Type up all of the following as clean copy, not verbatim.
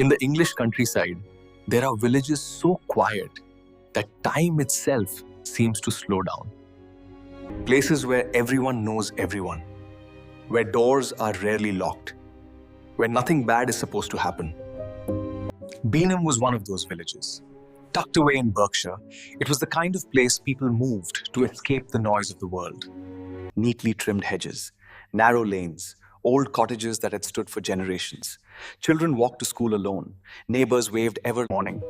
In the English countryside, there are villages so quiet that time itself seems to slow down. Places where everyone knows everyone, where doors are rarely locked, where nothing bad is supposed to happen. Beenham was one of those villages. Tucked away in Berkshire, it was the kind of place people moved to escape the noise of the world. Neatly trimmed hedges, narrow lanes, old cottages that had stood for generations. Children walked to school alone. Neighbors waved every morning.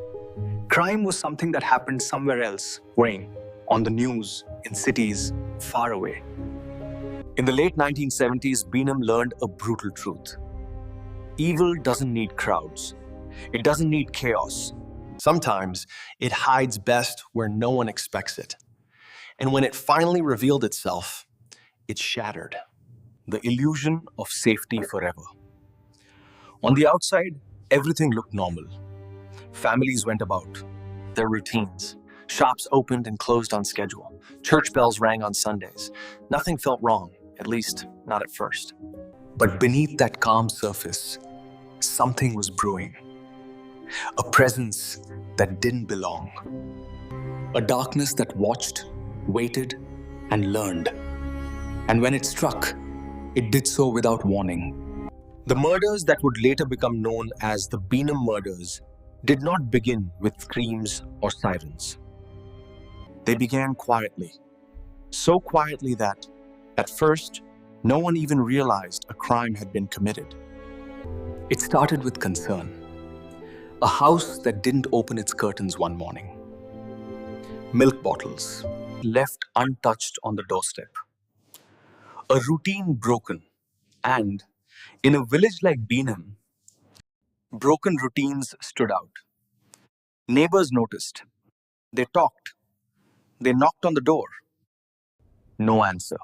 Crime was something that happened somewhere else, weighing on the news, in cities, far away. In the late 1970s, Beenham learned a brutal truth. Evil doesn't need crowds. It doesn't need chaos. Sometimes it hides best where no one expects it. And when it finally revealed itself, it shattered. The illusion of safety forever. On the outside, everything looked normal. Families went about their routines. Shops opened and closed on schedule. Church bells rang on Sundays. Nothing felt wrong, at least not at first. But beneath that calm surface, something was brewing. A presence that didn't belong. A darkness that watched, waited, and learned. And when it struck, it did so without warning. The murders that would later become known as the Beenham murders did not begin with screams or sirens. They began quietly. So quietly that, at first, no one even realized a crime had been committed. It started with concern. A house that didn't open its curtains one morning. Milk bottles left untouched on the doorstep. A routine broken. And in a village like Beenham, broken routines stood out. Neighbors noticed. They talked. They knocked on the door. No answer.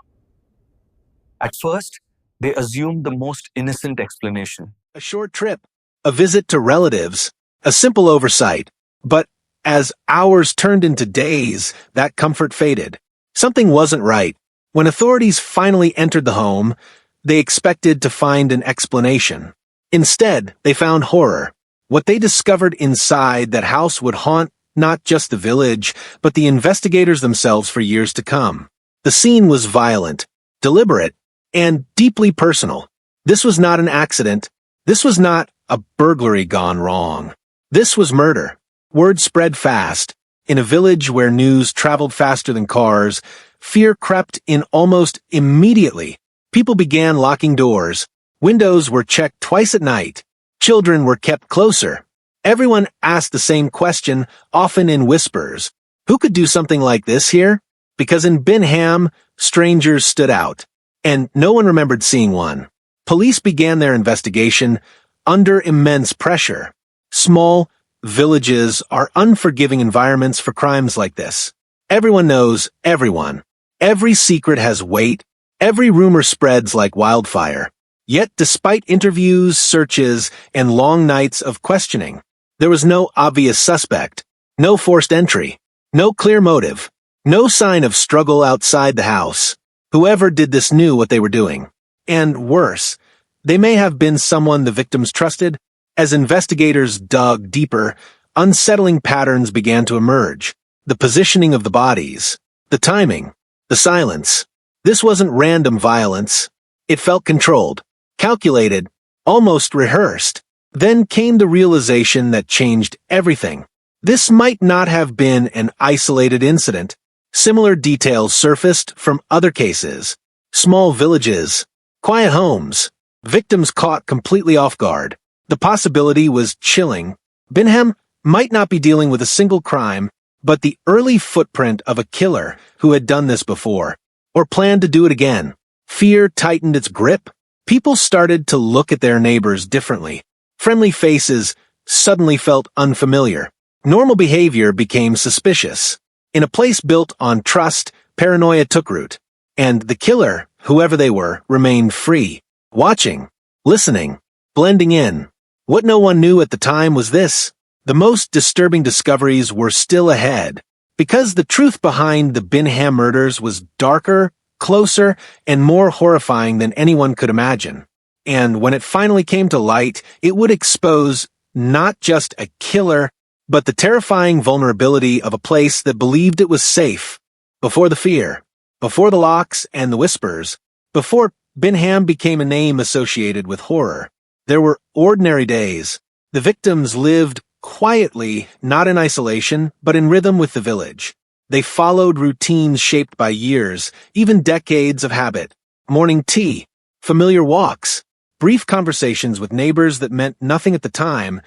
At first, they assumed the most innocent explanation. A short trip, a visit to relatives, a simple oversight. But as hours turned into days, that comfort faded. Something wasn't right. When authorities finally entered the home, they expected to find an explanation. Instead, they found horror. What they discovered inside that house would haunt not just the village, but the investigators themselves for years to come. The scene was violent, deliberate, and deeply personal. This was not an accident. This was not a burglary gone wrong. This was murder. Word spread fast. In a village where news traveled faster than cars, fear crept in almost immediately. People began locking doors. Windows were checked twice at night. Children were kept closer. Everyone asked the same question, often in whispers. Who could do something like this here? Because in Beenham, strangers stood out, and no one remembered seeing one. Police began their investigation under immense pressure. Small villages are unforgiving environments for crimes like this. Everyone knows everyone. Every secret has weight. Every rumor spreads like wildfire. Yet, despite interviews, searches, and long nights of questioning, there was no obvious suspect, no forced entry, no clear motive, no sign of struggle outside the house. Whoever did this knew what they were doing. And worse, they may have been someone the victims trusted. As investigators dug deeper, unsettling patterns began to emerge. The positioning of the bodies, the timing, the silence. This wasn't random violence. It felt controlled, calculated, almost rehearsed. Then came the realization that changed everything. This might not have been an isolated incident. Similar details surfaced from other cases. Small villages, quiet homes, victims caught completely off guard. The possibility was chilling. Beenham might not be dealing with a single crime, but the early footprint of a killer who had done this before, or planned to do it again. Fear tightened its grip. People started to look at their neighbors differently. Friendly faces suddenly felt unfamiliar. Normal behavior became suspicious. In a place built on trust, paranoia took root. And the killer, whoever they were, remained free. Watching, listening, blending in. What no one knew at the time was this. The most disturbing discoveries were still ahead. Because the truth behind the Beenham murders was darker, closer, and more horrifying than anyone could imagine. And when it finally came to light, it would expose not just a killer, but the terrifying vulnerability of a place that believed it was safe. Before the fear, before the locks and the whispers, before Beenham became a name associated with horror, there were ordinary days. The victims lived quietly, not in isolation, but in rhythm with the village. They followed routines shaped by years, even decades of habit. Morning tea, familiar walks, brief conversations with neighbors that meant nothing at the time,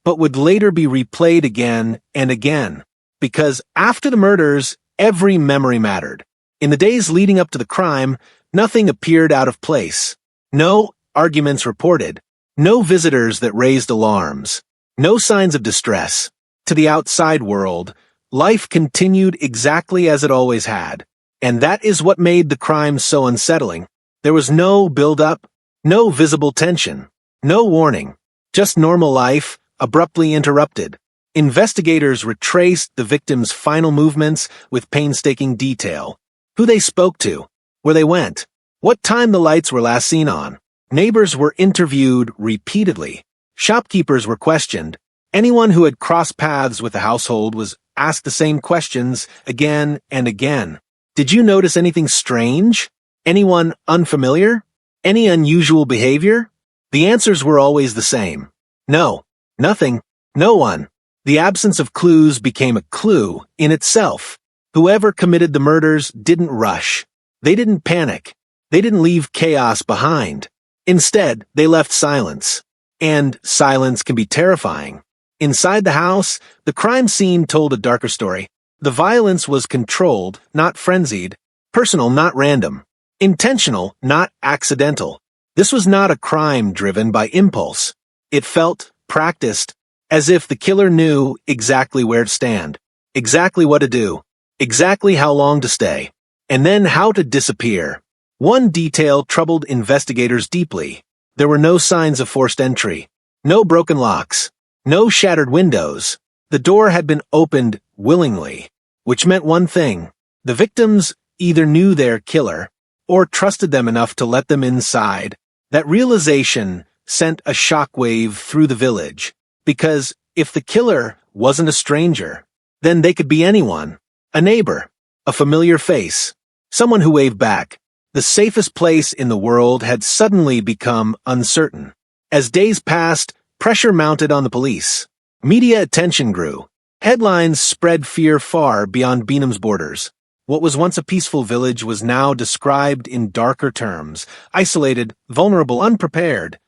but would later be replayed again and again. Because after the murders, every memory mattered. In the days leading up to the crime, nothing appeared out of place. No arguments reported. No visitors that raised alarms. No signs of distress. To the outside world, life continued exactly as it always had. And that is what made the crime so unsettling. There was no build-up, no visible tension, no warning. Just normal life, abruptly interrupted. Investigators retraced the victims' final movements with painstaking detail. Who they spoke to, where they went, what time the lights were last seen on. Neighbors were interviewed repeatedly. Shopkeepers were questioned. Anyone who had crossed paths with the household was asked the same questions again and again. Did you notice anything strange? Anyone unfamiliar? Any unusual behavior? The answers were always the same. No, nothing, no one. The absence of clues became a clue in itself. Whoever committed the murders didn't rush. They didn't panic. They didn't leave chaos behind. Instead, they left silence. And silence can be terrifying. Inside the house, the crime scene told a darker story. The violence was controlled, not frenzied. Personal, not random. Intentional, not accidental. This was not a crime driven by impulse. It felt practiced, as if the killer knew exactly where to stand, exactly what to do, exactly how long to stay, and then how to disappear. One detail troubled investigators deeply. There were no signs of forced entry, no broken locks, no shattered windows. The door had been opened willingly, which meant one thing. The victims either knew their killer or trusted them enough to let them inside. That realization sent a shockwave through the village, because if the killer wasn't a stranger, then they could be anyone. A neighbor, a familiar face, someone who waved back. The safest place in the world had suddenly become uncertain. As days passed, pressure mounted on the police. Media attention grew. Headlines spread fear far beyond Beenham's borders. What was once a peaceful village was now described in darker terms, isolated, vulnerable, unprepared.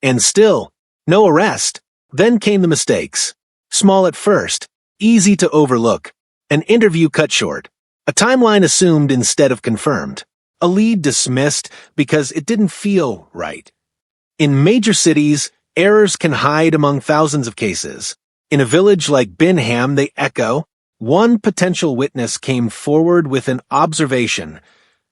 And still, no arrest. Then came the mistakes. Small at first, easy to overlook. An interview cut short. A timeline assumed instead of confirmed. A lead dismissed because it didn't feel right. In major cities, errors can hide among thousands of cases. In a village like Beenham, they echo. One potential witness came forward with an observation,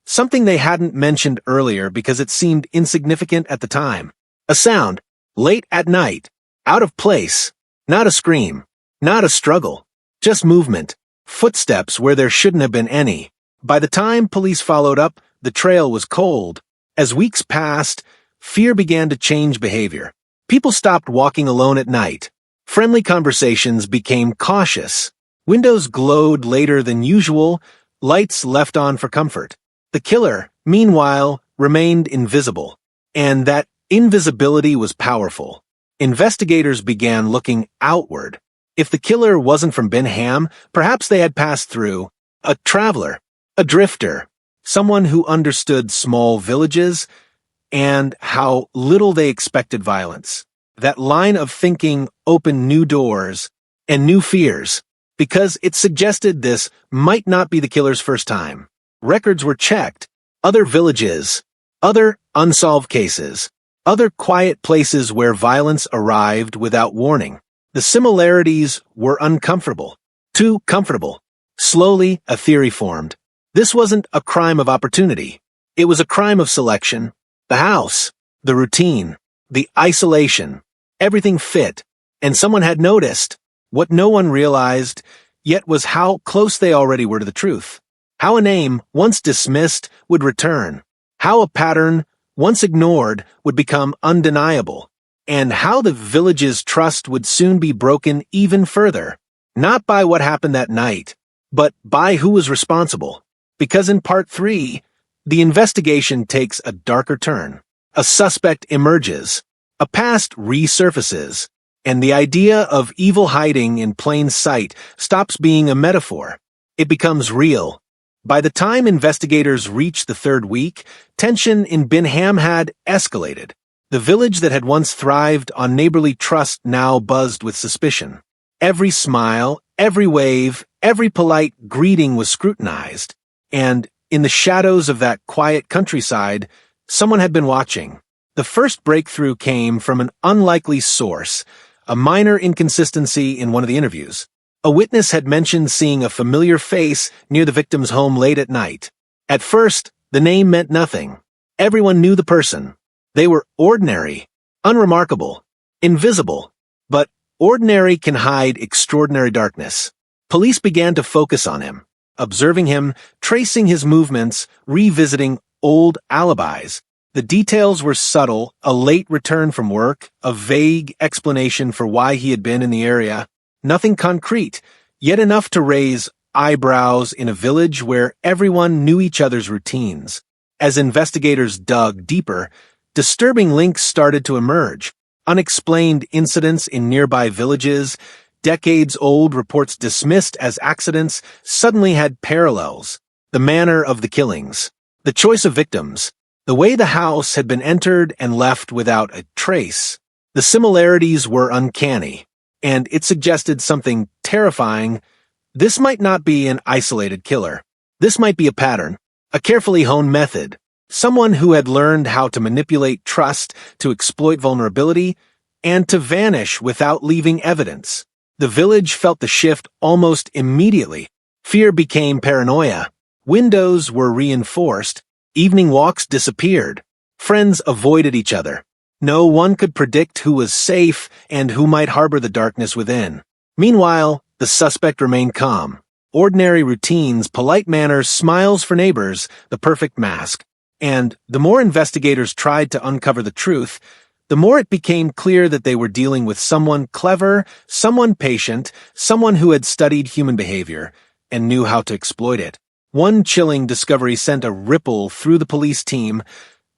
something they hadn't mentioned earlier because it seemed insignificant at the time. A sound, late at night, out of place, not a scream, not a struggle, just movement, footsteps where there shouldn't have been any. By the time police followed up, the trail was cold. As weeks passed, fear began to change behavior. People stopped walking alone at night. Friendly conversations became cautious. Windows glowed later than usual, lights left on for comfort. The killer, meanwhile, remained invisible. And that invisibility was powerful. Investigators began looking outward. If the killer wasn't from Beenham, perhaps they had passed through. A traveler, a drifter, someone who understood small villages and how little they expected violence. That line of thinking opened new doors and new fears, because it suggested this might not be the killer's first time. Records were checked, other villages, other unsolved cases, other quiet places where violence arrived without warning. The similarities were uncomfortable, too comfortable. Slowly, a theory formed. This wasn't a crime of opportunity. It was a crime of selection. The house, the routine, the isolation, everything fit, and someone had noticed. What no one realized yet was how close they already were to the truth. How a name, once dismissed, would return. How a pattern, once ignored, would become undeniable. and how the village's trust would soon be broken even further. Not by what happened that night, but by who was responsible. Because in part 3, the investigation takes a darker turn. A suspect emerges, a past resurfaces, and the idea of evil hiding in plain sight stops being a metaphor. It becomes real. By the time investigators reached the 3rd week, tension in Beenham had escalated. The village that had once thrived on neighborly trust now buzzed with suspicion. Every smile, every wave, every polite greeting was scrutinized, and in the shadows of that quiet countryside, someone had been watching. The first breakthrough came from an unlikely source, a minor inconsistency in one of the interviews. A witness had mentioned seeing a familiar face near the victim's home late at night. At first, the name meant nothing. Everyone knew the person. They were ordinary, unremarkable, invisible. But ordinary can hide extraordinary darkness. Police began to focus on him, observing him, tracing his movements, revisiting old alibis. The details were subtle: a late return from work, a vague explanation for why he had been in the area. Nothing concrete, yet enough to raise eyebrows in a village where everyone knew each other's routines. As investigators dug deeper, disturbing links started to emerge. Unexplained incidents in nearby villages, decades-old reports dismissed as accidents, suddenly had parallels. The manner of the killings, the choice of victims, the way the house had been entered and left without a trace. The similarities were uncanny, and it suggested something terrifying. This might not be an isolated killer. This might be a pattern, a carefully honed method. Someone who had learned how to manipulate trust, to exploit vulnerability, and to vanish without leaving evidence. The village felt the shift almost immediately. Fear became paranoia. Windows were reinforced. Evening walks disappeared. Friends avoided each other. No one could predict who was safe and who might harbor the darkness within. Meanwhile, the suspect remained calm. Ordinary routines, polite manners, smiles for neighbors, the perfect mask. And the more investigators tried to uncover the truth, the more it became clear that they were dealing with someone clever, someone patient, someone who had studied human behavior and knew how to exploit it. One chilling discovery sent a ripple through the police team.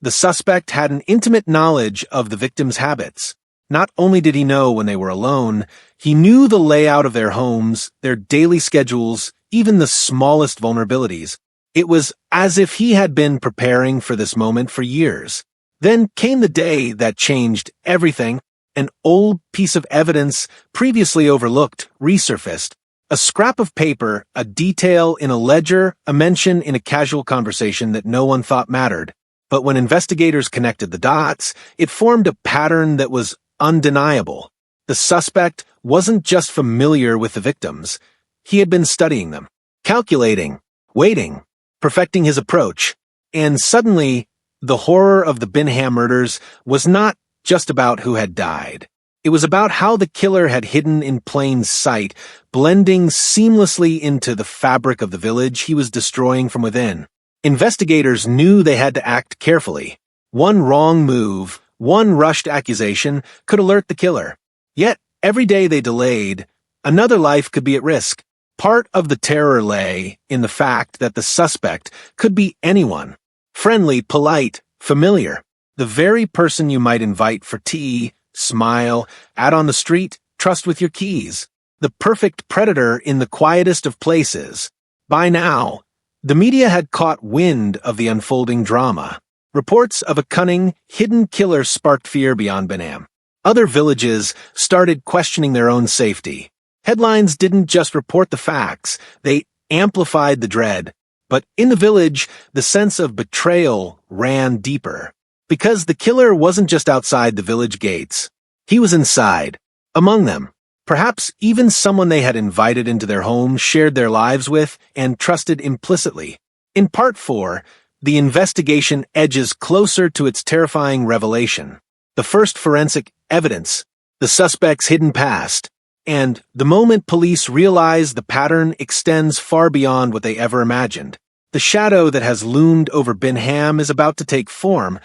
The suspect had an intimate knowledge of the victim's habits. Not only did he know when they were alone, he knew the layout of their homes, their daily schedules, even the smallest vulnerabilities. It was as if he had been preparing for this moment for years. Then came the day that changed everything. An old piece of evidence previously overlooked resurfaced. A scrap of paper, a detail in a ledger, a mention in a casual conversation that no one thought mattered. But when investigators connected the dots, it formed a pattern that was undeniable. The suspect wasn't just familiar with the victims. He had been studying them, calculating, waiting, perfecting his approach. And suddenly, the horror of the Beenham murders was not just about who had died. It was about how the killer had hidden in plain sight, blending seamlessly into the fabric of the village he was destroying from within. Investigators knew they had to act carefully. One wrong move, one rushed accusation could alert the killer. Yet, every day they delayed, another life could be at risk. Part of the terror lay in the fact that the suspect could be anyone. Friendly, polite, familiar. The very person you might invite for tea, smile, out on the street, trust with your keys. The perfect predator in the quietest of places. By now, the media had caught wind of the unfolding drama. Reports of a cunning, hidden killer sparked fear beyond Beenham. Other villages started questioning their own safety. Headlines didn't just report the facts, they amplified the dread. But in the village, the sense of betrayal ran deeper. Because the killer wasn't just outside the village gates. He was inside, among them. Perhaps even someone they had invited into their home, shared their lives with, and trusted implicitly. In Part 4, the investigation edges closer to its terrifying revelation. The first forensic evidence, the suspect's hidden past. And the moment police realize the pattern extends far beyond what they ever imagined. The shadow that has loomed over Beenham is about to take form,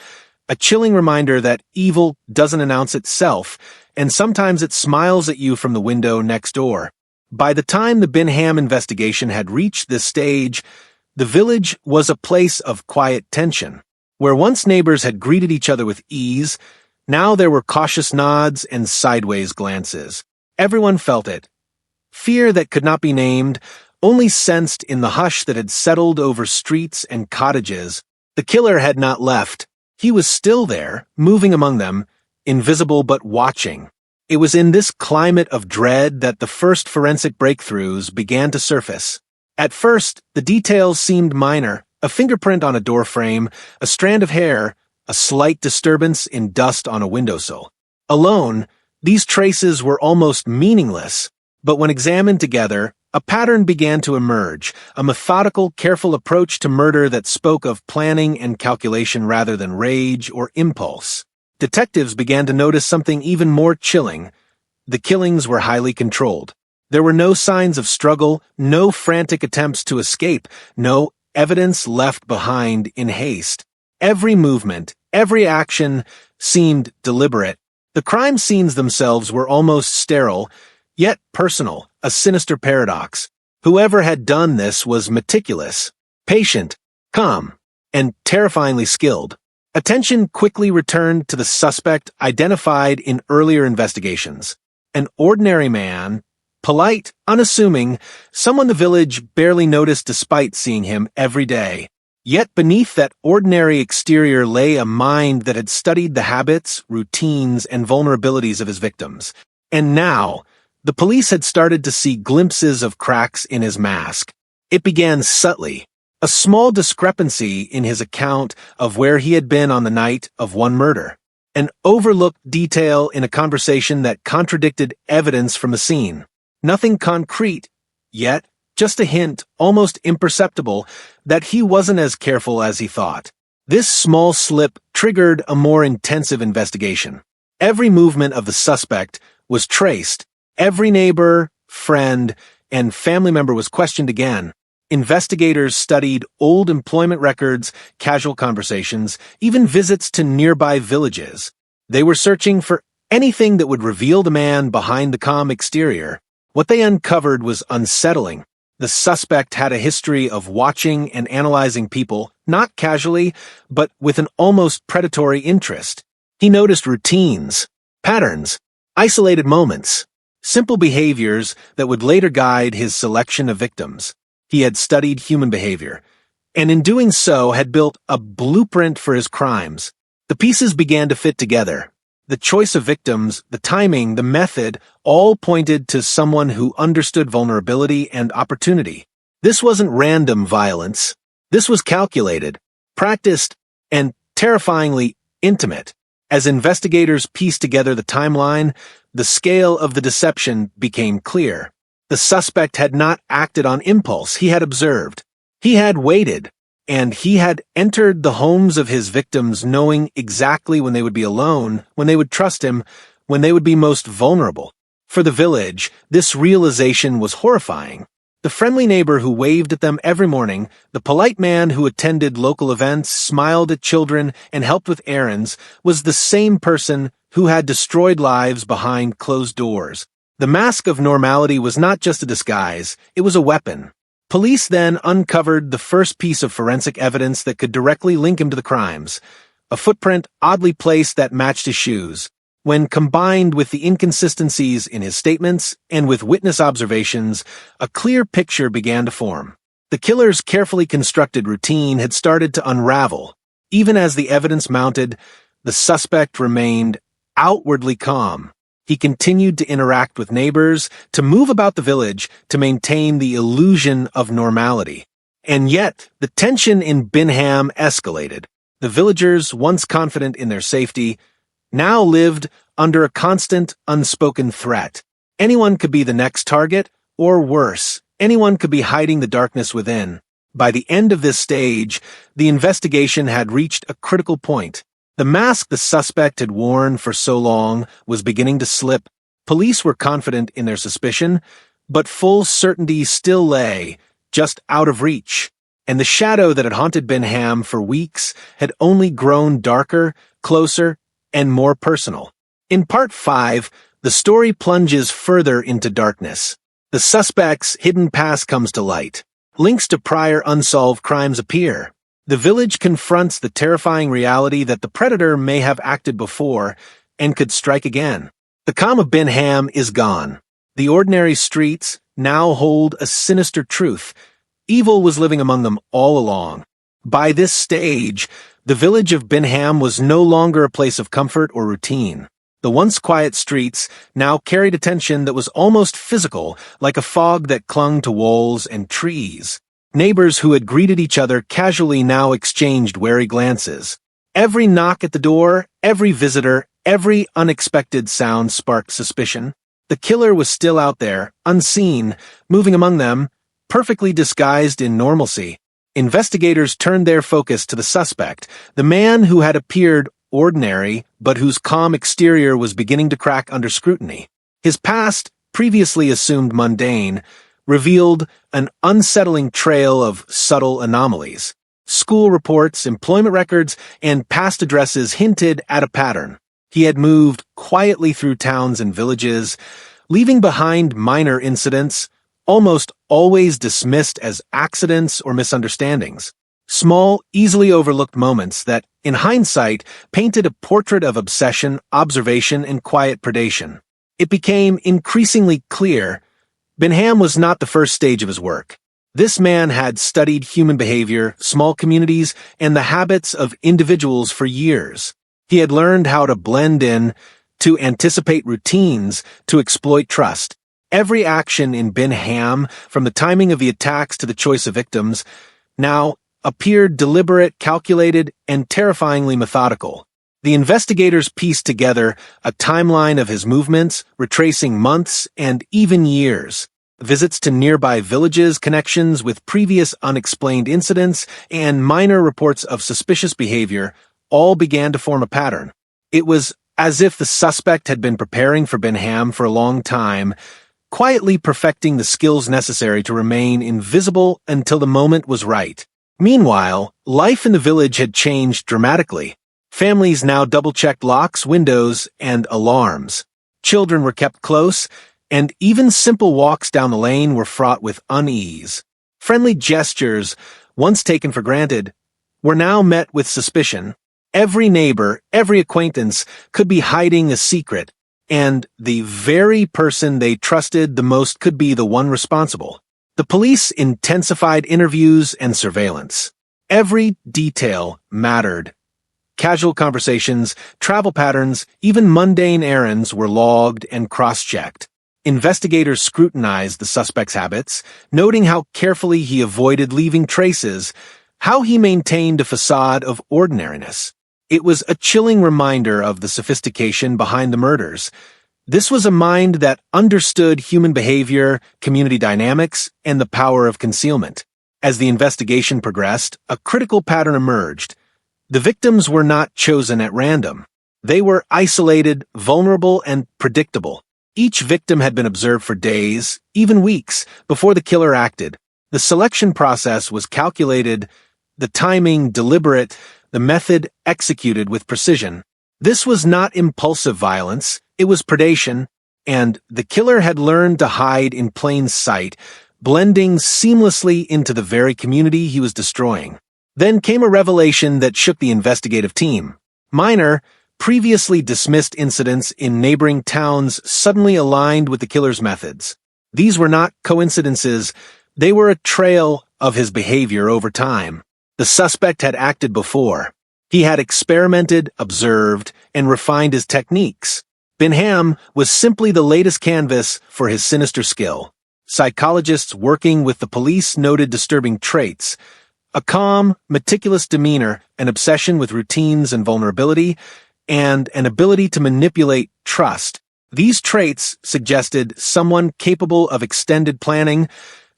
a chilling reminder that evil doesn't announce itself, and sometimes it smiles at you from the window next door. By the time the Beenham investigation had reached this stage, the village was a place of quiet tension. Where once neighbors had greeted each other with ease, now there were cautious nods and sideways glances. Everyone felt it. Fear that could not be named, only sensed in the hush that had settled over streets and cottages. The killer had not left. He was still there, moving among them, invisible but watching. It was in this climate of dread that the first forensic breakthroughs began to surface. At first, the details seemed minor: a fingerprint on a doorframe, a strand of hair, a slight disturbance in dust on a windowsill. Alone, these traces were almost meaningless, but when examined together, a pattern began to emerge, a methodical, careful approach to murder that spoke of planning and calculation rather than rage or impulse. Detectives began to notice something even more chilling. The killings were highly controlled. There were no signs of struggle, no frantic attempts to escape, no evidence left behind in haste. Every movement, every action seemed deliberate. The crime scenes themselves were almost sterile, yet personal, a sinister paradox. Whoever had done this was meticulous, patient, calm, and terrifyingly skilled. Attention quickly returned to the suspect identified in earlier investigations. An ordinary man, polite, unassuming, someone the village barely noticed despite seeing him every day. Yet beneath that ordinary exterior lay a mind that had studied the habits, routines, and vulnerabilities of his victims. And now, the police had started to see glimpses of cracks in his mask. It began subtly. A small discrepancy in his account of where he had been on the night of one murder. An overlooked detail in a conversation that contradicted evidence from the scene. Nothing concrete, yet just a hint, almost imperceptible, that he wasn't as careful as he thought. This small slip triggered a more intensive investigation. Every movement of the suspect was traced. Every neighbor, friend, and family member was questioned again. Investigators studied old employment records, casual conversations, even visits to nearby villages. They were searching for anything that would reveal the man behind the calm exterior. What they uncovered was unsettling. The suspect had a history of watching and analyzing people, not casually, but with an almost predatory interest. He noticed routines, patterns, isolated moments, simple behaviors that would later guide his selection of victims. He had studied human behavior, and in doing so had built a blueprint for his crimes. The pieces began to fit together. The choice of victims, the timing, the method, all pointed to someone who understood vulnerability and opportunity. This wasn't random violence. This was calculated, practiced, and terrifyingly intimate. As investigators pieced together the timeline, the scale of the deception became clear. The suspect had not acted on impulse. He had observed. He had waited. And he had entered the homes of his victims knowing exactly when they would be alone, when they would trust him, when they would be most vulnerable. For the village, this realization was horrifying. The friendly neighbor who waved at them every morning, the polite man who attended local events, smiled at children, and helped with errands, was the same person who had destroyed lives behind closed doors. The mask of normality was not just a disguise, it was a weapon. Police then uncovered the first piece of forensic evidence that could directly link him to the crimes, a footprint oddly placed that matched his shoes. When combined with the inconsistencies in his statements and with witness observations, a clear picture began to form. The killer's carefully constructed routine had started to unravel. Even as the evidence mounted, the suspect remained outwardly calm. He continued to interact with neighbors, to move about the village, to maintain the illusion of normality. And yet, the tension in Beenham escalated. The villagers, once confident in their safety, now lived under a constant, unspoken threat. Anyone could be the next target, or worse, anyone could be hiding the darkness within. By the end of this stage, the investigation had reached a critical point. The mask the suspect had worn for so long was beginning to slip. Police were confident in their suspicion, but full certainty still lay, just out of reach. And the shadow that had haunted Beenham for weeks had only grown darker, closer, and more personal. In Part 5, the story plunges further into darkness. The suspect's hidden past comes to light. Links to prior unsolved crimes appear. The village confronts the terrifying reality that the predator may have acted before and could strike again. The calm of Beenham is gone. The ordinary streets now hold a sinister truth. Evil was living among them all along. By this stage, the village of Beenham was no longer a place of comfort or routine. The once quiet streets now carried a tension that was almost physical, like a fog that clung to walls and trees. Neighbors who had greeted each other casually now exchanged wary glances. Every knock at the door, every visitor, every unexpected sound sparked suspicion. The killer was still out there, unseen, moving among them, perfectly disguised in normalcy. Investigators turned their focus to the suspect, the man who had appeared ordinary, but whose calm exterior was beginning to crack under scrutiny. His past, previously assumed mundane, revealed an unsettling trail of subtle anomalies. School reports, employment records, and past addresses hinted at a pattern. He had moved quietly through towns and villages, leaving behind minor incidents, almost always dismissed as accidents or misunderstandings. Small, easily overlooked moments that, in hindsight, painted a portrait of obsession, observation, and quiet predation. It became increasingly clear Beenham was not the first stage of his work. This man had studied human behavior, small communities, and the habits of individuals for years. He had learned how to blend in, to anticipate routines, to exploit trust. Every action in Beenham, from the timing of the attacks to the choice of victims, now appeared deliberate, calculated, and terrifyingly methodical. The investigators pieced together a timeline of his movements, retracing months and even years. Visits to nearby villages, connections with previous unexplained incidents, and minor reports of suspicious behavior all began to form a pattern. It was as if the suspect had been preparing for Beenham for a long time, quietly perfecting the skills necessary to remain invisible until the moment was right. Meanwhile, life in the village had changed dramatically. Families now double-checked locks, windows, and alarms. Children were kept close, and even simple walks down the lane were fraught with unease. Friendly gestures, once taken for granted, were now met with suspicion. Every neighbor, every acquaintance could be hiding a secret, and the very person they trusted the most could be the one responsible. The police intensified interviews and surveillance. Every detail mattered. Casual conversations, travel patterns, even mundane errands were logged and cross-checked. Investigators scrutinized the suspect's habits, noting how carefully he avoided leaving traces, how he maintained a facade of ordinariness. It was a chilling reminder of the sophistication behind the murders. This was a mind that understood human behavior, community dynamics, and the power of concealment. As the investigation progressed, a critical pattern emerged. The victims were not chosen at random. They were isolated, vulnerable, and predictable. Each victim had been observed for days, even weeks, before the killer acted. The selection process was calculated, the timing deliberate, the method executed with precision. This was not impulsive violence, it was predation, and the killer had learned to hide in plain sight, blending seamlessly into the very community he was destroying. Then came a revelation that shook the investigative team. Minor, previously dismissed incidents in neighboring towns suddenly aligned with the killer's methods. These were not coincidences, they were a trail of his behavior over time. The suspect had acted before. He had experimented, observed, and refined his techniques. Beenham was simply the latest canvas for his sinister skill. Psychologists working with the police noted disturbing traits: a calm, meticulous demeanor, an obsession with routines and vulnerability, and an ability to manipulate trust. These traits suggested someone capable of extended planning,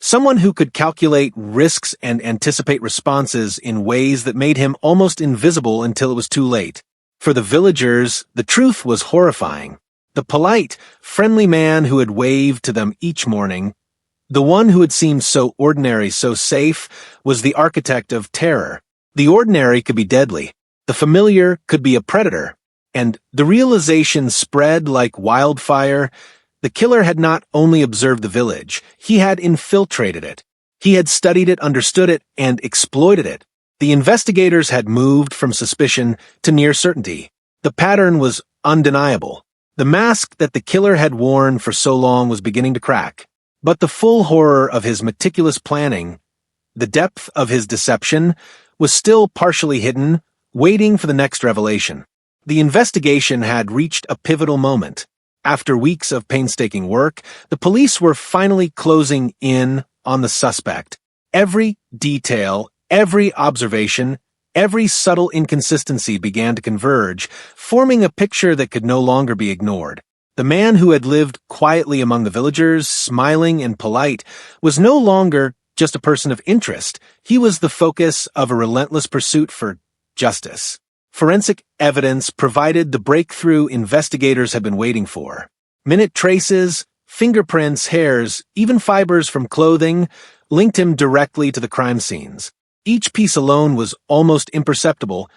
someone who could calculate risks and anticipate responses in ways that made him almost invisible until it was too late. For the villagers, the truth was horrifying. The polite, friendly man who had waved to them each morning, the one who had seemed so ordinary, so safe, was the architect of terror. The ordinary could be deadly. The familiar could be a predator, and the realization spread like wildfire. The killer had not only observed the village, he had infiltrated it. He had studied it, understood it, and exploited it. The investigators had moved from suspicion to near certainty. The pattern was undeniable. The mask that the killer had worn for so long was beginning to crack. But the full horror of his meticulous planning, the depth of his deception, was still partially hidden, waiting for the next revelation. The investigation had reached a pivotal moment. After weeks of painstaking work, the police were finally closing in on the suspect. Every detail, every observation, every subtle inconsistency began to converge, forming a picture that could no longer be ignored. The man who had lived quietly among the villagers, smiling and polite, was no longer just a person of interest. He was the focus of a relentless pursuit for justice. Forensic evidence provided the breakthrough investigators had been waiting for. Minute traces, fingerprints, hairs, even fibers from clothing linked him directly to the crime scenes. Each piece alone was almost imperceptible,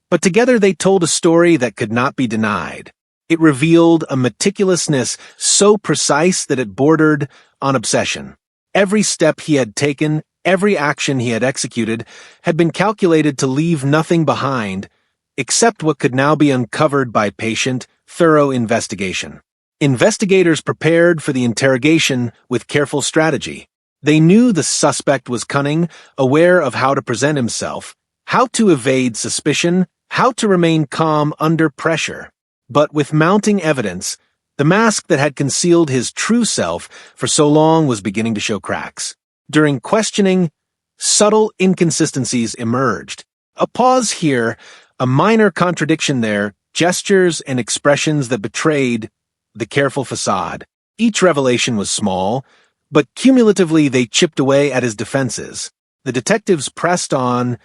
but together they told a story that could not be denied. It revealed a meticulousness so precise that it bordered on obsession. Every step he had taken, every action he had executed, had been calculated to leave nothing behind except what could now be uncovered by patient, thorough investigation. Investigators prepared for the interrogation with careful strategy. They knew the suspect was cunning, aware of how to present himself, how to evade suspicion, how to remain calm under pressure. But with mounting evidence, the mask that had concealed his true self for so long was beginning to show cracks. During questioning, subtle inconsistencies emerged. A pause here, a minor contradiction there, gestures and expressions that betrayed the careful facade. Each revelation was small, but cumulatively they chipped away at his defenses. The detectives pressed on,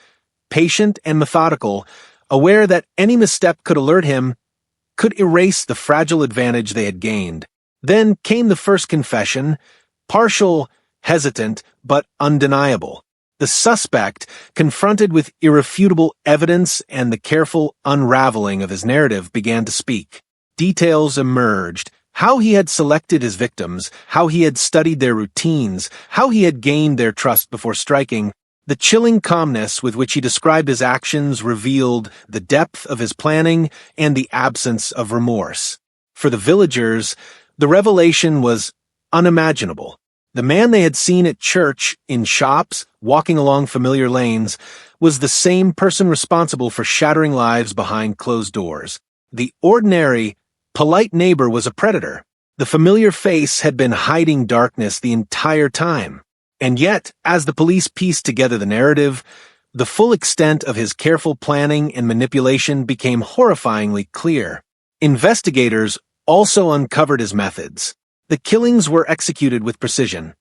patient and methodical, aware that any misstep could alert him, could erase the fragile advantage they had gained. Then came the first confession, partial, hesitant, but undeniable. The suspect, confronted with irrefutable evidence and the careful unraveling of his narrative, began to speak. Details emerged. How he had selected his victims, how he had studied their routines, how he had gained their trust before striking. The chilling calmness with which he described his actions revealed the depth of his planning and the absence of remorse. For the villagers, the revelation was unimaginable. The man they had seen at church, in shops, walking along familiar lanes, was the same person responsible for shattering lives behind closed doors. The ordinary, polite neighbor was a predator. The familiar face had been hiding darkness the entire time. And yet, as the police pieced together the narrative, the full extent of his careful planning and manipulation became horrifyingly clear. Investigators also uncovered his methods. The killings were executed with precision.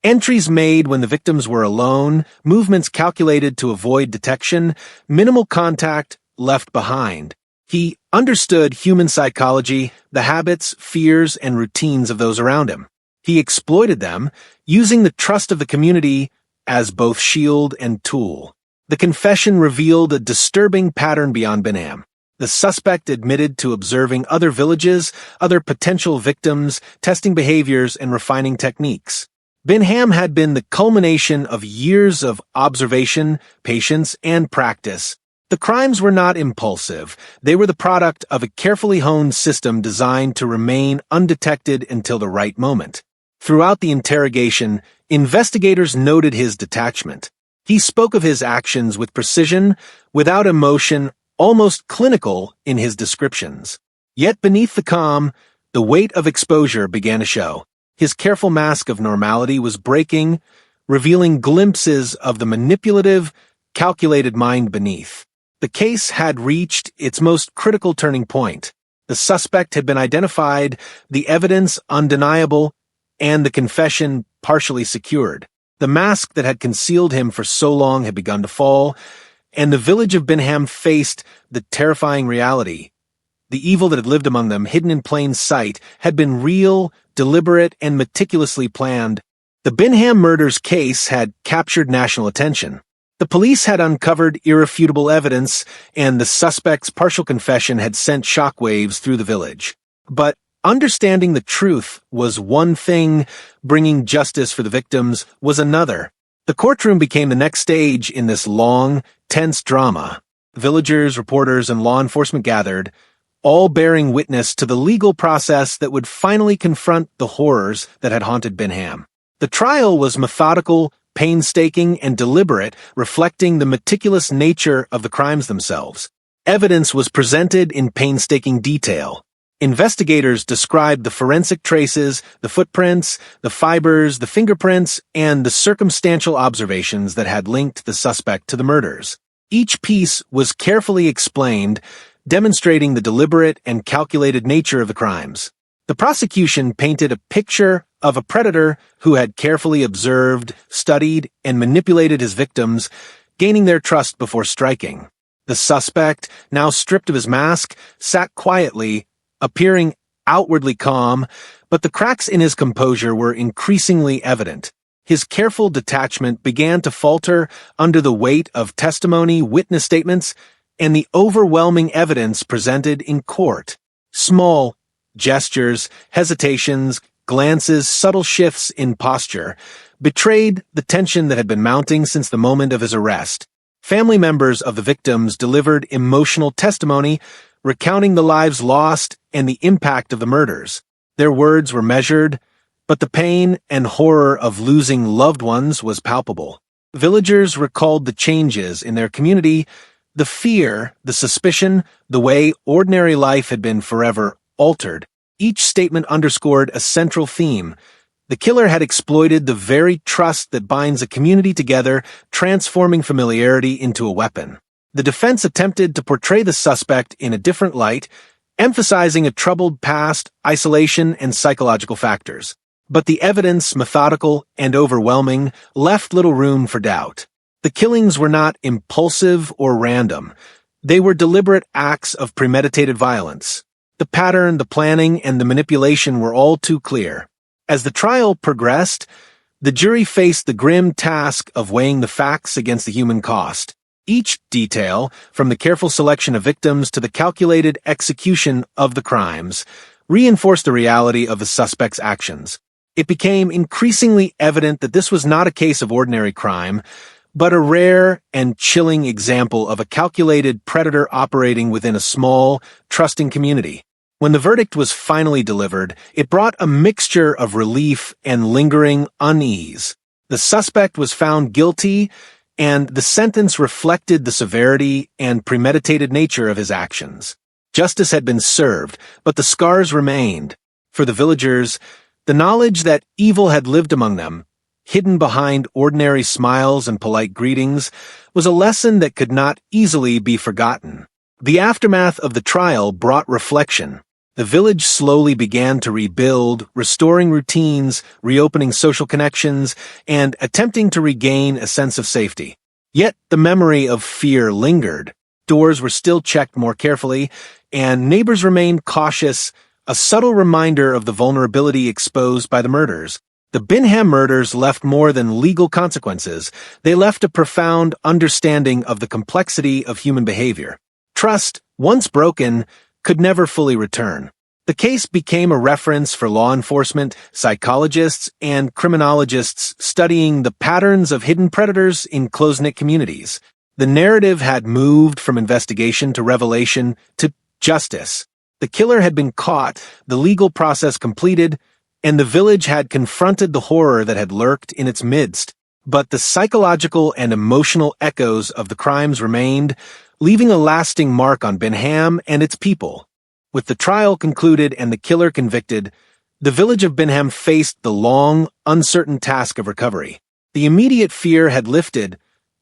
Entries made when the victims were alone, movements calculated to avoid detection, minimal contact left behind. He understood human psychology, the habits, fears, and routines of those around him. He exploited them, using the trust of the community as both shield and tool. The confession revealed a disturbing pattern beyond Beenham. The suspect admitted to observing other villages, other potential victims, testing behaviors, and refining techniques. Beenham had been the culmination of years of observation, patience, and practice. The crimes were not impulsive. They were the product of a carefully honed system designed to remain undetected until the right moment. Throughout the interrogation, investigators noted his detachment. He spoke of his actions with precision, without emotion, almost clinical in his descriptions. Yet beneath the calm, the weight of exposure began to show. His careful mask of normality was breaking, revealing glimpses of the manipulative, calculated mind beneath. The case had reached its most critical turning point. The suspect had been identified, the evidence undeniable, and the confession partially secured. The mask that had concealed him for so long had begun to fall, and the village of Beenham faced the terrifying reality. The evil that had lived among them, hidden in plain sight, had been real, deliberate, and meticulously planned. The Beenham murders case had captured national attention. The police had uncovered irrefutable evidence, and the suspect's partial confession had sent shockwaves through the village. But understanding the truth was one thing, bringing justice for the victims was another. The courtroom became the next stage in this long, tense drama. Villagers, reporters, and law enforcement gathered, all bearing witness to the legal process that would finally confront the horrors that had haunted Beenham. The trial was methodical, painstaking, and deliberate, reflecting the meticulous nature of the crimes themselves. Evidence was presented in painstaking detail. Investigators described the forensic traces, the footprints, the fibers, the fingerprints, and the circumstantial observations that had linked the suspect to the murders. Each piece was carefully explained, demonstrating the deliberate and calculated nature of the crimes. The prosecution painted a picture of a predator who had carefully observed, studied, and manipulated his victims, gaining their trust before striking. The suspect, now stripped of his mask, sat quietly, appearing outwardly calm, but the cracks in his composure were increasingly evident. His careful detachment began to falter under the weight of testimony, witness statements, and the overwhelming evidence presented in court. Small gestures, hesitations, glances, subtle shifts in posture betrayed the tension that had been mounting since the moment of his arrest. Family members of the victims delivered emotional testimony, recounting the lives lost and the impact of the murders. Their words were measured, but the pain and horror of losing loved ones was palpable. Villagers recalled the changes in their community, the fear, the suspicion, the way ordinary life had been forever altered. Each statement underscored a central theme. The killer had exploited the very trust that binds a community together, transforming familiarity into a weapon. The defense attempted to portray the suspect in a different light, emphasizing a troubled past, isolation, and psychological factors. But the evidence, methodical and overwhelming, left little room for doubt. The killings were not impulsive or random. They were deliberate acts of premeditated violence. The pattern, the planning, and the manipulation were all too clear. As the trial progressed, the jury faced the grim task of weighing the facts against the human cost. Each detail, from the careful selection of victims to the calculated execution of the crimes, reinforced the reality of the suspect's actions. It became increasingly evident that this was not a case of ordinary crime, but a rare and chilling example of a calculated predator operating within a small, trusting community. When the verdict was finally delivered, it brought a mixture of relief and lingering unease. The suspect was found guilty, and the sentence reflected the severity and premeditated nature of his actions. Justice had been served, but the scars remained. For the villagers, the knowledge that evil had lived among them, hidden behind ordinary smiles and polite greetings, was a lesson that could not easily be forgotten. The aftermath of the trial brought reflection. The village slowly began to rebuild, restoring routines, reopening social connections, and attempting to regain a sense of safety. Yet the memory of fear lingered. Doors were still checked more carefully, and neighbors remained cautious, a subtle reminder of the vulnerability exposed by the murders. The Beenham murders left more than legal consequences. They left a profound understanding of the complexity of human behavior. Trust, once broken, could never fully return. The case became a reference for law enforcement, psychologists, and criminologists studying the patterns of hidden predators in close-knit communities. The narrative had moved from investigation to revelation to justice. The killer had been caught, the legal process completed, and the village had confronted the horror that had lurked in its midst. But the psychological and emotional echoes of the crimes remained, leaving a lasting mark on Beenham and its people. With the trial concluded and the killer convicted, the village of Beenham faced the long, uncertain task of recovery. The immediate fear had lifted,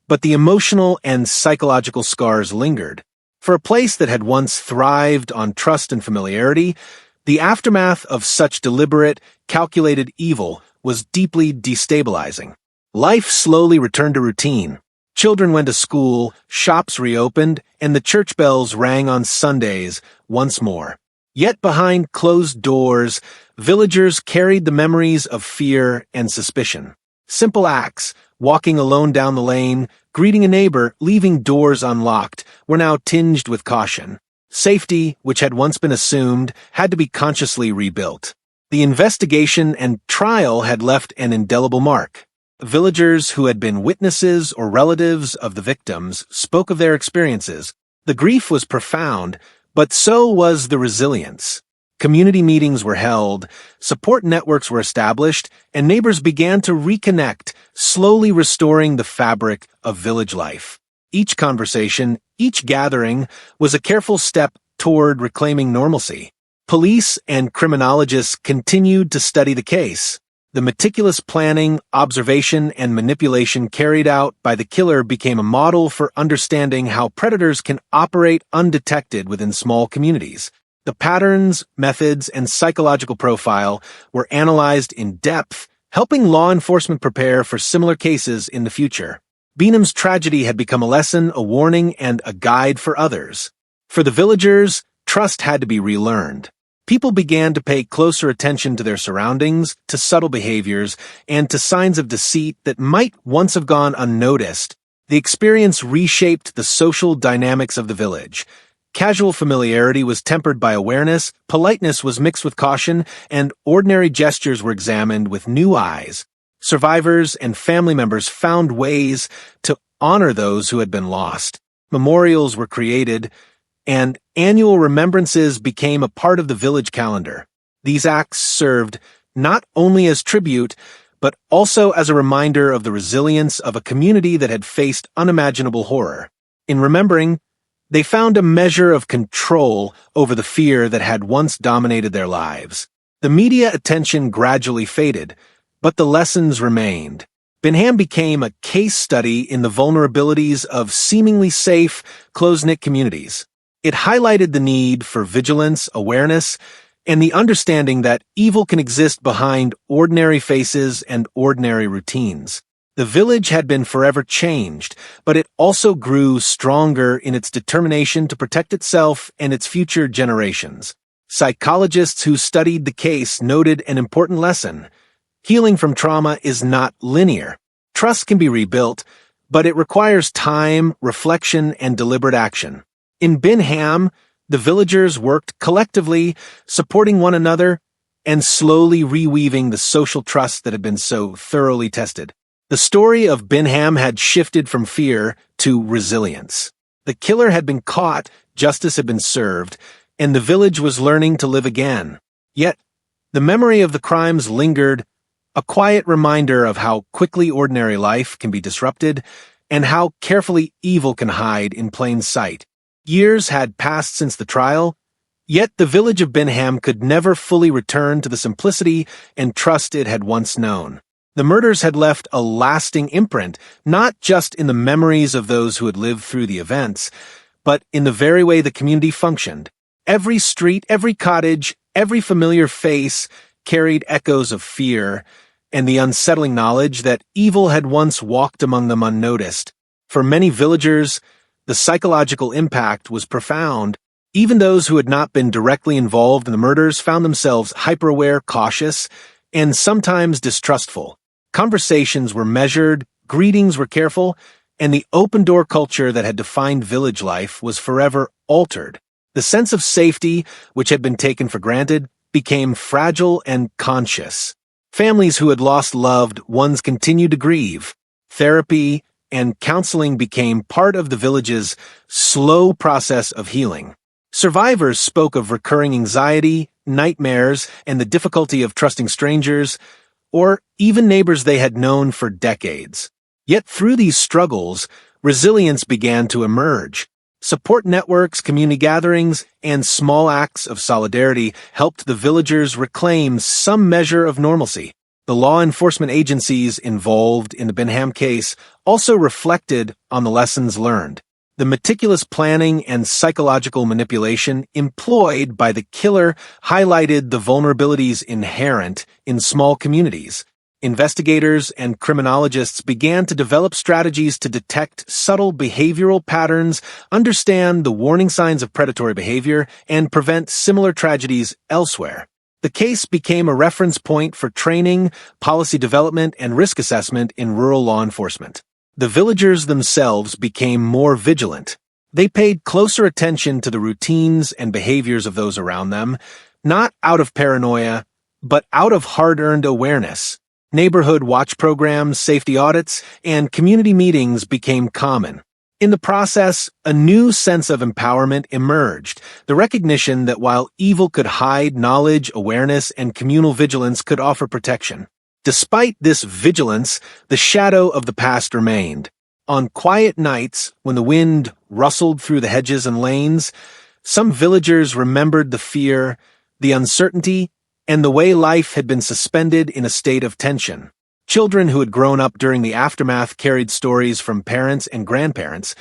but the emotional and psychological scars lingered. For a place that had once thrived on trust and familiarity, the aftermath of such deliberate, calculated evil was deeply destabilizing. Life slowly returned to routine. Children went to school, shops reopened, and the church bells rang on Sundays once more. Yet behind closed doors, villagers carried the memories of fear and suspicion. Simple acts, walking alone down the lane, greeting a neighbor, leaving doors unlocked, were now tinged with caution. Safety, which had once been assumed, had to be consciously rebuilt. The investigation and trial had left an indelible mark. Villagers who had been witnesses or relatives of the victims spoke of their experiences. The grief was profound, but so was the resilience. Community meetings were held, support networks were established, and neighbors began to reconnect, slowly restoring the fabric of village life. Each conversation, each gathering, was a careful step toward reclaiming normalcy. Police and criminologists continued to study the case. The meticulous planning, observation, and manipulation carried out by the killer became a model for understanding how predators can operate undetected within small communities. The patterns, methods, and psychological profile were analyzed in depth, helping law enforcement prepare for similar cases in the future. Beenham's tragedy had become a lesson, a warning, and a guide for others. For the villagers, trust had to be relearned. People began to pay closer attention to their surroundings, to subtle behaviors, and to signs of deceit that might once have gone unnoticed. The experience reshaped the social dynamics of the village. Casual familiarity was tempered by awareness, politeness was mixed with caution, and ordinary gestures were examined with new eyes. Survivors and family members found ways to honor those who had been lost. Memorials were created, and annual remembrances became a part of the village calendar. These acts served not only as tribute, but also as a reminder of the resilience of a community that had faced unimaginable horror. In remembering, they found a measure of control over the fear that had once dominated their lives. The media attention gradually faded, but the lessons remained. Beenham became a case study in the vulnerabilities of seemingly safe, close-knit communities. It highlighted the need for vigilance, awareness, and the understanding that evil can exist behind ordinary faces and ordinary routines. The village had been forever changed, but it also grew stronger in its determination to protect itself and its future generations. Psychologists who studied the case noted an important lesson. Healing from trauma is not linear. Trust can be rebuilt, but it requires time, reflection, and deliberate action. In Beenham, the villagers worked collectively, supporting one another, and slowly reweaving the social trust that had been so thoroughly tested. The story of Beenham had shifted from fear to resilience. The killer had been caught, justice had been served, and the village was learning to live again. Yet, the memory of the crimes lingered, a quiet reminder of how quickly ordinary life can be disrupted and how carefully evil can hide in plain sight. Years had passed since the trial, yet the village of Beenham could never fully return to the simplicity and trust it had once known. The murders had left a lasting imprint, not just in the memories of those who had lived through the events, but in the very way the community functioned. Every street, every cottage, every familiar face carried echoes of fear and the unsettling knowledge that evil had once walked among them unnoticed. For many villagers, the psychological impact was profound. Even those who had not been directly involved in the murders found themselves hyper-aware, cautious, and sometimes distrustful. Conversations were measured, greetings were careful, and the open-door culture that had defined village life was forever altered. The sense of safety, which had been taken for granted, became fragile and conscious. Families who had lost loved ones continued to grieve. Therapy and counseling became part of the village's slow process of healing. Survivors spoke of recurring anxiety, nightmares, and the difficulty of trusting strangers, or even neighbors they had known for decades. Yet through these struggles, resilience began to emerge. Support networks, community gatherings, and small acts of solidarity helped the villagers reclaim some measure of normalcy. The law enforcement agencies involved in the Beenham case also reflected on the lessons learned. The meticulous planning and psychological manipulation employed by the killer highlighted the vulnerabilities inherent in small communities. Investigators and criminologists began to develop strategies to detect subtle behavioral patterns, understand the warning signs of predatory behavior, and prevent similar tragedies elsewhere. The case became a reference point for training, policy development, and risk assessment in rural law enforcement. The villagers themselves became more vigilant. They paid closer attention to the routines and behaviors of those around them, not out of paranoia, but out of hard-earned awareness. Neighborhood watch programs, safety audits, and community meetings became common. In the process, a new sense of empowerment emerged, the recognition that while evil could hide, knowledge, awareness, and communal vigilance could offer protection. Despite this vigilance, the shadow of the past remained. On quiet nights, when the wind rustled through the hedges and lanes, some villagers remembered the fear, the uncertainty, and the way life had been suspended in a state of tension. Children who had grown up during the aftermath carried stories from parents and grandparents,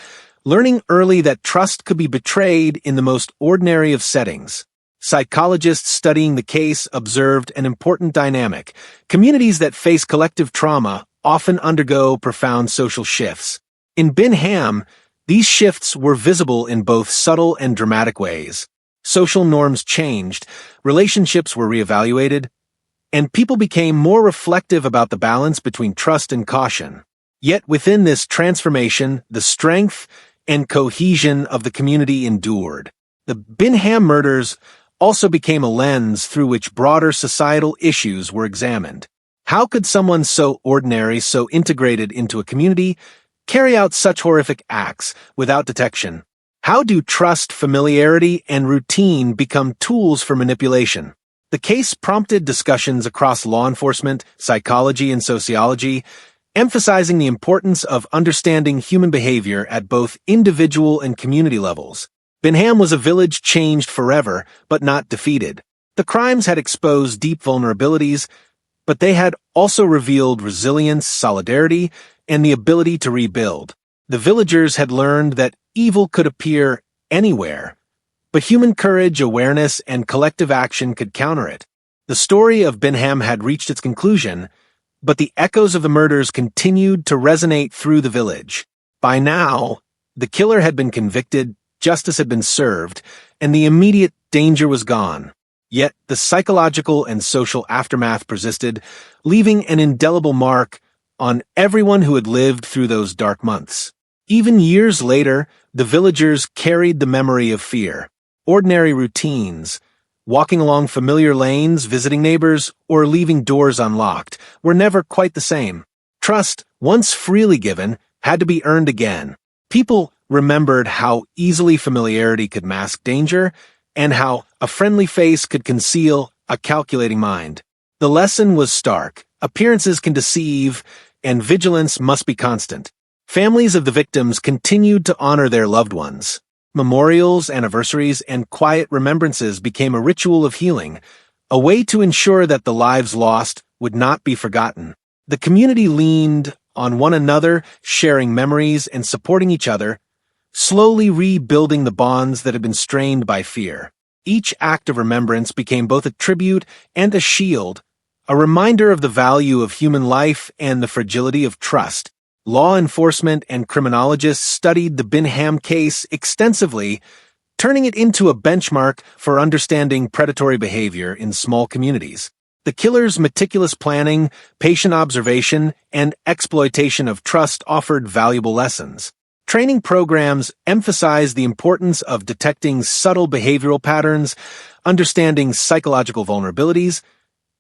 learning early that trust could be betrayed in the most ordinary of settings. Psychologists studying the case observed an important dynamic. Communities that face collective trauma often undergo profound social shifts. In Beenham, these shifts were visible in both subtle and dramatic ways. Social norms changed, relationships were reevaluated, and people became more reflective about the balance between trust and caution. Yet within this transformation, the strength and cohesion of the community endured. The Beenham murders also became a lens through which broader societal issues were examined. How could someone so ordinary, so integrated into a community, carry out such horrific acts without detection? How do trust, familiarity, and routine become tools for manipulation? The case prompted discussions across law enforcement, psychology, and sociology, emphasizing the importance of understanding human behavior at both individual and community levels. Beenham was a village changed forever, but not defeated. The crimes had exposed deep vulnerabilities, but they had also revealed resilience, solidarity, and the ability to rebuild. The villagers had learned that evil could appear anywhere, but human courage, awareness, and collective action could counter it. The story of Beenham had reached its conclusion, but the echoes of the murders continued to resonate through the village. By now, the killer had been convicted, justice had been served, and the immediate danger was gone. Yet the psychological and social aftermath persisted, leaving an indelible mark on everyone who had lived through those dark months. Even years later, the villagers carried the memory of fear. Ordinary routines, walking along familiar lanes, visiting neighbors, or leaving doors unlocked, were never quite the same. Trust, once freely given, had to be earned again. People remembered how easily familiarity could mask danger, and how a friendly face could conceal a calculating mind. The lesson was stark. Appearances can deceive, and vigilance must be constant. Families of the victims continued to honor their loved ones. Memorials, anniversaries, and quiet remembrances became a ritual of healing, a way to ensure that the lives lost would not be forgotten. The community leaned on one another, sharing memories and supporting each other, slowly rebuilding the bonds that had been strained by fear. Each act of remembrance became both a tribute and a shield, a reminder of the value of human life and the fragility of trust. Law enforcement and criminologists studied the Beenham case extensively, turning it into a benchmark for understanding predatory behavior in small communities. The killer's meticulous planning, patient observation, and exploitation of trust offered valuable lessons. Training programs emphasized the importance of detecting subtle behavioral patterns, understanding psychological vulnerabilities,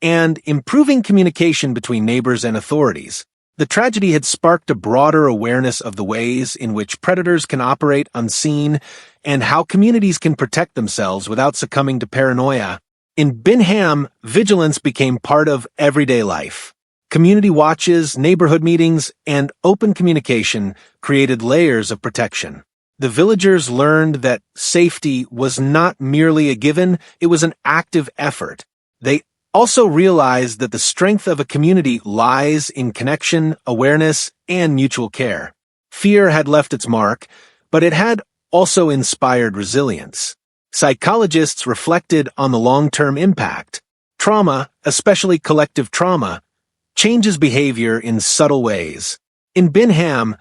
and improving communication between neighbors and authorities. The tragedy had sparked a broader awareness of the ways in which predators can operate unseen and how communities can protect themselves without succumbing to paranoia. In Beenham, vigilance became part of everyday life. Community watches, neighborhood meetings, and open communication created layers of protection. The villagers learned that safety was not merely a given, it was an active effort. They also realized that the strength of a community lies in connection, awareness, and mutual care. Fear had left its mark, but it had also inspired resilience. Psychologists reflected on the long-term impact. Trauma, especially collective trauma, changes behavior in subtle ways. In Beenham,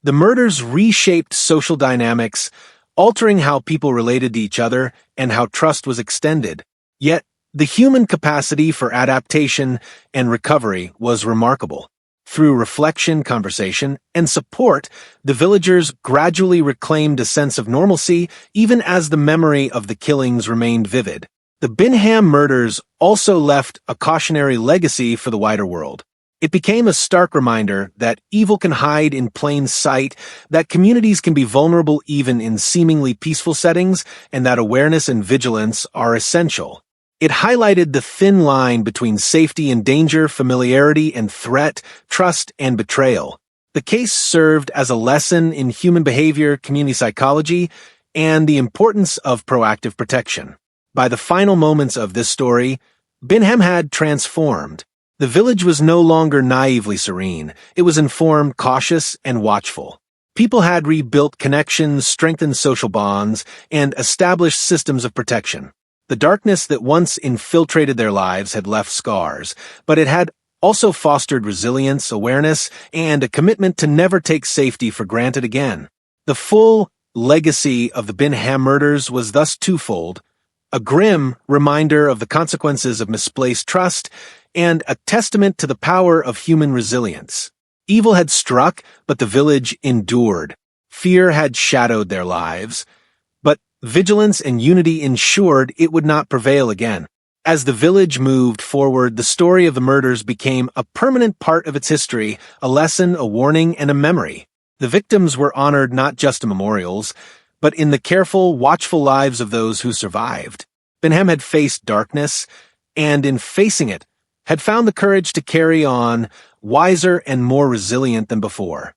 the murders reshaped social dynamics, altering how people related to each other and how trust was extended. Yet, The human capacity for adaptation and recovery was remarkable. Through reflection, conversation, and support, the villagers gradually reclaimed a sense of normalcy even as the memory of the killings remained vivid. The Beenham murders also left a cautionary legacy for the wider world. It became a stark reminder that evil can hide in plain sight, that communities can be vulnerable even in seemingly peaceful settings, and that awareness and vigilance are essential. It highlighted the thin line between safety and danger, familiarity and threat, trust and betrayal. The case served as a lesson in human behavior, community psychology, and the importance of proactive protection. By the final moments of this story, Beenham had transformed. The village was no longer naively serene. It was informed, cautious, and watchful. People had rebuilt connections, strengthened social bonds, and established systems of protection. The darkness that once infiltrated their lives had left scars, but it had also fostered resilience, awareness, and a commitment to never take safety for granted again. The full legacy of the Beenham murders was thus twofold: a grim reminder of the consequences of misplaced trust, and a testament to the power of human resilience. Evil had struck, but the village endured. Fear had shadowed their lives, but vigilance and unity ensured it would not prevail again. As the village moved forward, the story of the murders became a permanent part of its history, a lesson, a warning, and a memory. The victims were honored not just in memorials, but in the careful, watchful lives of those who survived. Beenham had faced darkness, and in facing it, had found the courage to carry on, wiser and more resilient than before.